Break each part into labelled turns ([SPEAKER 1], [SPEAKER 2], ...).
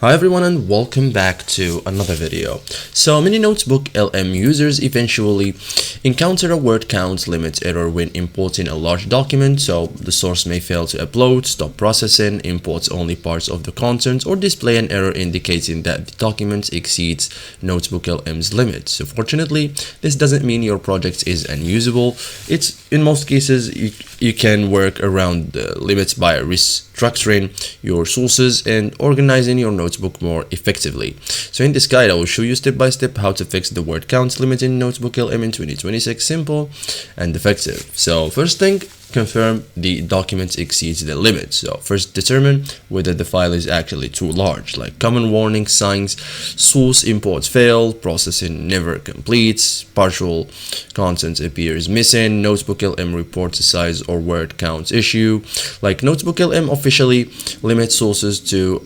[SPEAKER 1] Hi everyone and welcome back to another video. So many Notebook LM users eventually encounter a word count limit error when importing a large document. So the source may fail to upload, stop processing, imports only parts of the content, or display an error indicating that the document exceeds Notebook LM's limit. So fortunately, this doesn't mean your project is unusable. It's in most cases you can work around the limits by restructuring your sources and organizing your notebook more effectively. So in this guide, I will show you step by step how to fix the word count limit in Notebook LM in 2026, simple and effective. So first thing, confirm the document exceeds the limit. So first determine whether the file is actually too large, like common warning signs: source import failed, processing never completes, partial content appears missing, Notebook LM reports a size or word count issue. Like Notebook LM officially limits sources to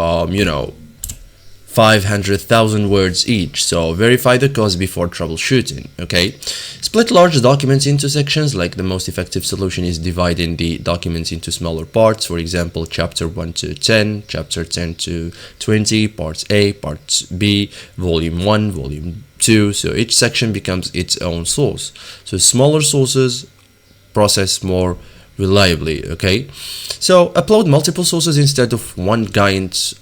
[SPEAKER 1] 500,000 words each, so verify the cause before troubleshooting. Okay, split large documents into sections. Like the most effective solution is dividing the documents into smaller parts. For example, chapter 1 to 10, chapter 10 to 20, parts A, parts B, volume 1, volume 2. So each section becomes its own source. So smaller sources process more reliably. Okay, so upload multiple sources instead of one giant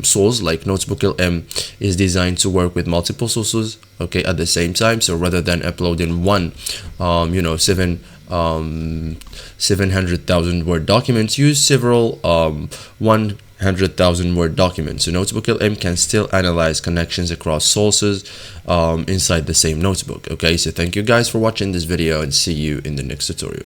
[SPEAKER 1] source. Like Notebook LM is designed to work with multiple sources, okay, at the same time. So rather than uploading one 700,000 word documents, use several 100,000 word documents. So Notebook LM can still analyze connections across sources inside the same notebook. Okay, so thank you guys for watching this video and see you in the next tutorial.